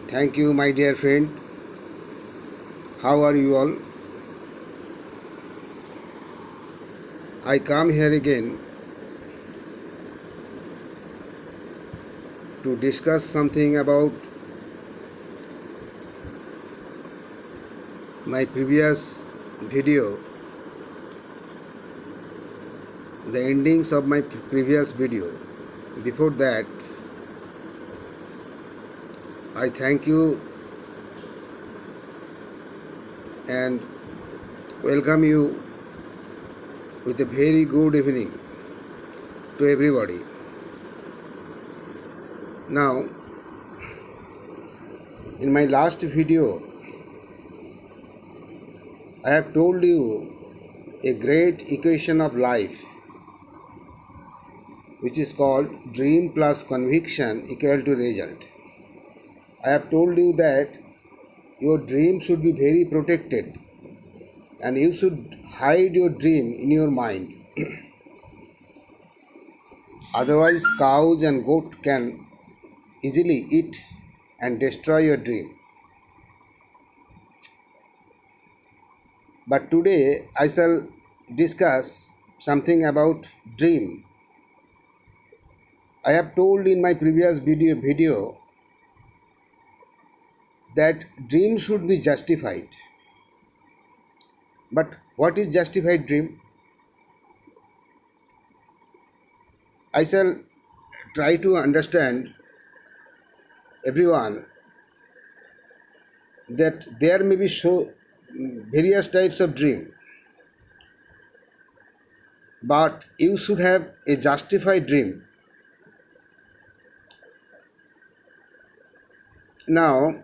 Thank you, my dear friend. How are you all? I come here again to discuss something about my previous video, the endings of my previous video. Before that, I thank you and welcome you with a very good evening to everybody. Now, in my last video, I have told you a great equation of life which is called dream plus conviction equal to result. I have told you that your dream should be very protected and you should hide your dream in your mind. Otherwise, cows and goat can easily eat and destroy your dream. But today I shall discuss something about dream. I have told in my previous video that dream should be justified. But what is justified dream? I shall try to understand everyone that there may be various types of dream, but you should have a justified dream. Now,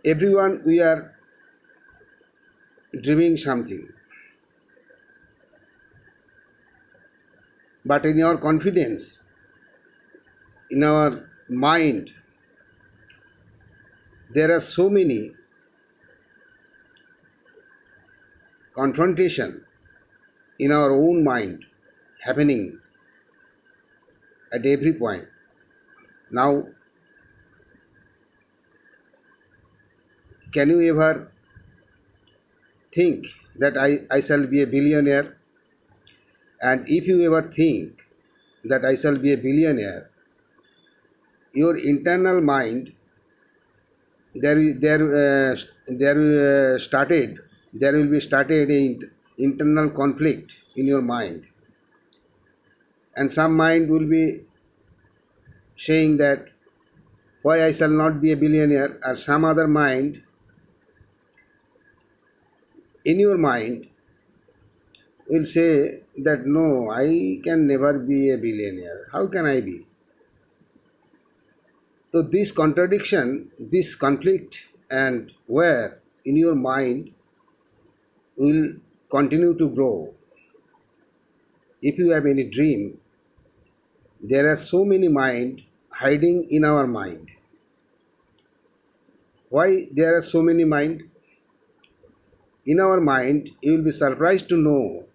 everyone we are dreaming something, but in our confidence, in our mind, there are so many confrontation in our own mind happening at every point. Now, can you ever think that I shall be a billionaire? And if you ever think that I shall be a billionaire, your internal mind there will be started a internal conflict in your mind, and some mind will be saying that why I shall not be a billionaire, or some other mind in your mind will say that no, I can never be a billionaire. How can I be? So this contradiction, this conflict and where in your mind will continue to grow. If you have any dream, there are so many mind hiding in our mind. Why there are so many mind? In our mind, you will be surprised to know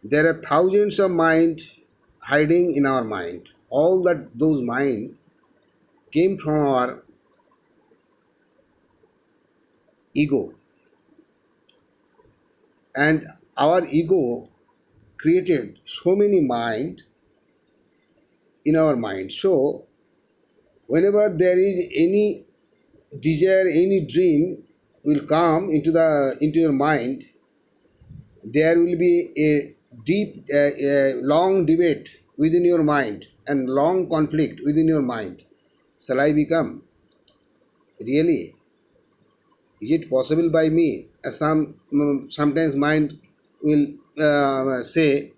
there are thousands of mind hiding in our mind. All those mind came from our ego, and our ego created so many mind in our mind. So whenever there is any desire, any dream will come into your mind, there will be a deep long debate within your mind and long conflict within your mind. Shall I become? Really? Is it possible by me? Sometimes mind will say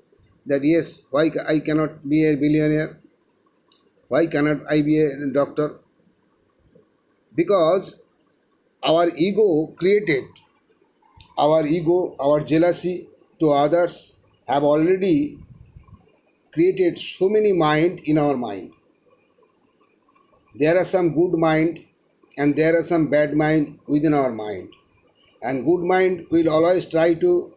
that yes, why I cannot be a billionaire? Why cannot I be a doctor? Because our ego created, our jealousy to others have already created so many mind in our mind. There are some good mind and there are some bad mind within our mind. And good mind will always try to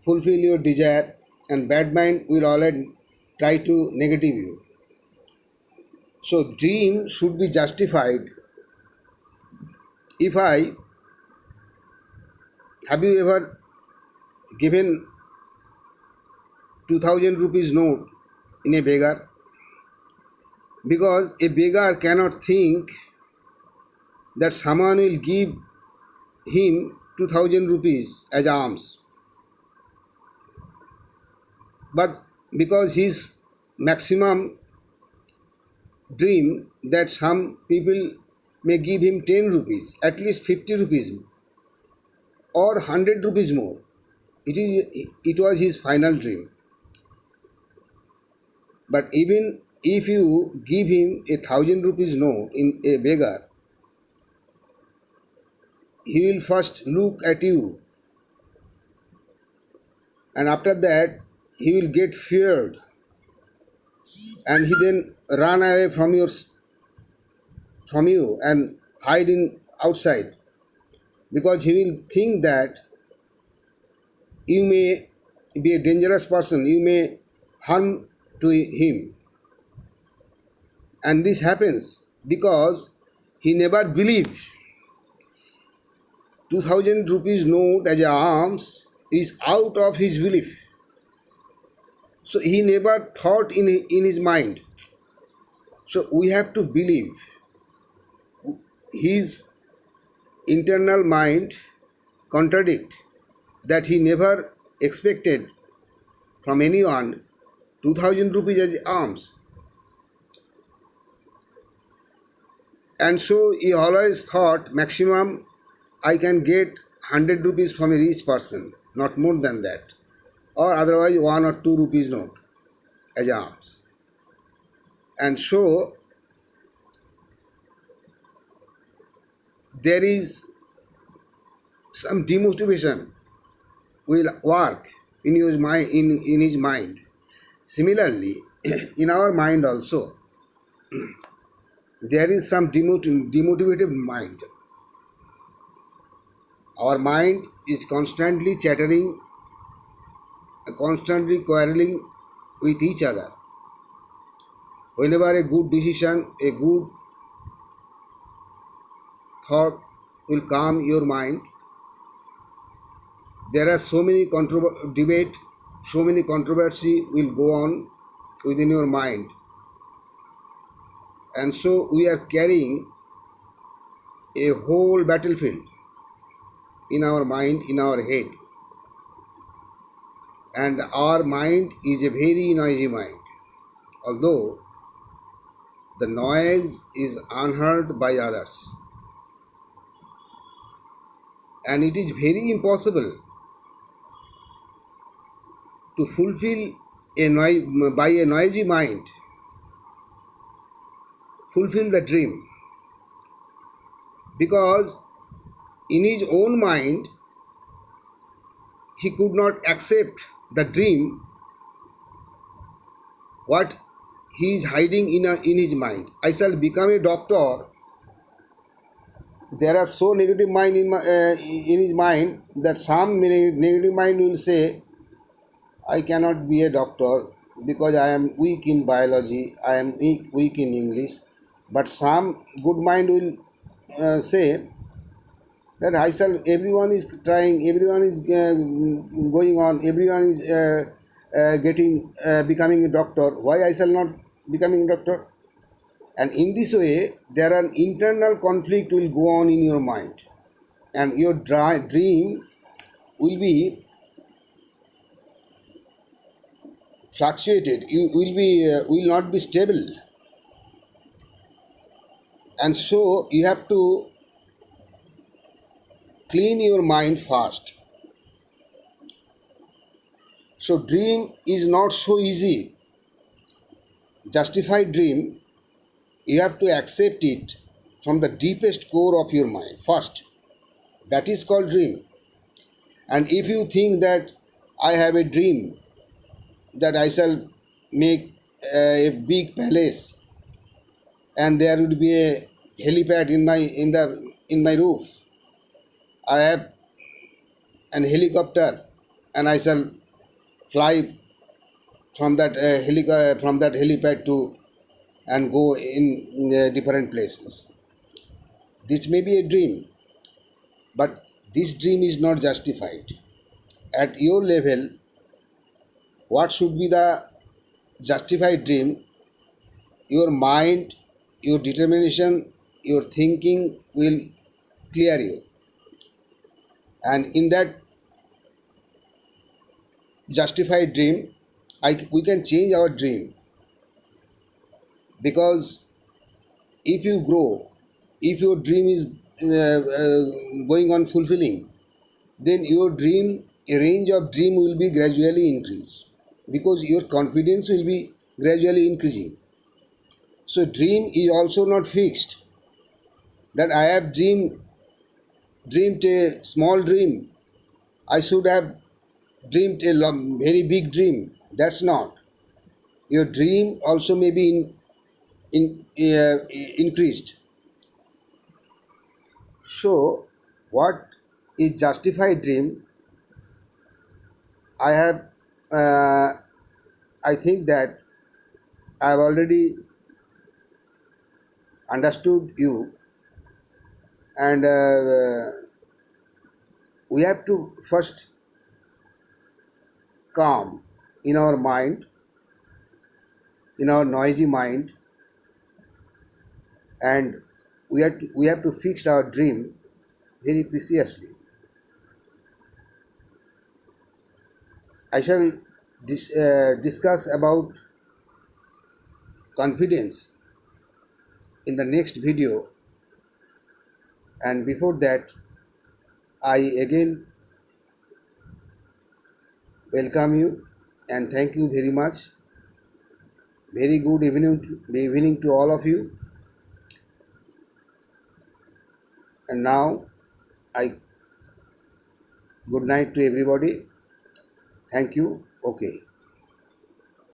fulfill your desire, and bad mind will always try to negative you. So dream should be justified if I have you ever given 2000 rupees note in a beggar? Because a beggar cannot think that someone will give him 2000 rupees as alms, but because his maximum dream that some people may give him 10 rupees, at least 50 rupees or 100 rupees more. It was his final dream. But even if you give him 1000 rupees note in a beggar, he will first look at you, and after that he will get feared, and he then run away from you and hide in outside, because he will think that you may be a dangerous person, you may harm to him. And this happens because he never believed 2000 rupees note as alms is out of his belief. So he never thought in his mind. So we have to believe. His internal mind contradict that he never expected from anyone 2000 rupees as alms. And so he always thought maximum I can get 100 rupees from a rich person, not more than that, or otherwise 1 or 2 rupees note as alms. And so there is some demotivation will work in his mind. In his mind. Similarly, in our mind also, there is some demotivated mind. Our mind is constantly chattering, constantly quarreling with each other. Whenever a good decision, a good thought will calm your mind, there are so many debate, so many controversy will go on within your mind. And so we are carrying a whole battlefield in our mind, in our head. And our mind is a very noisy mind. Although the noise is unheard by others. And it is very impossible to fulfill by a noisy mind, fulfill the dream. Because in his own mind, he could not accept the dream, what he is hiding in his mind. I shall become a doctor. There are so negative mind in his mind that some negative mind will say, I cannot be a doctor because I am weak in biology, I am weak in English. But some good mind will say that everyone is trying, everyone is going on, everyone is becoming a doctor. Why I shall not becoming a doctor? And in this way, there are internal conflict will go on in your mind, and your dream will be fluctuated. You will not be stable, and so you have to clean your mind first. So dream is not so easy. Justified dream, you have to accept it from the deepest core of your mind first. That is called dream. And if you think that I have a dream that I shall make a big palace and there would be a helipad in my roof, I have an helicopter and I shall fly from that helipad to and go in different places. This may be a dream, but this dream is not justified. At your level, what should be the justified dream? Your mind, your determination, your thinking will clear you. And in that justified dream, we can change our dream, because if you grow, if your dream is going on fulfilling, then your dream range of dream will be gradually increase, because your confidence will be gradually increasing. So dream is also not fixed, that I have dreamed a small dream, I should have dreamed a very big dream. That's not. Your dream also may be increased. So, what is justified dream? I have, uh, I think that I have already understood you, and we have to first calm in our mind, in our noisy mind, and we have to fix our dream very preciously. I shall discuss about confidence in the next video, and before that, I again welcome you and thank you very much. Very good evening to all of you. And now, I good night to everybody. Thank you. Okay.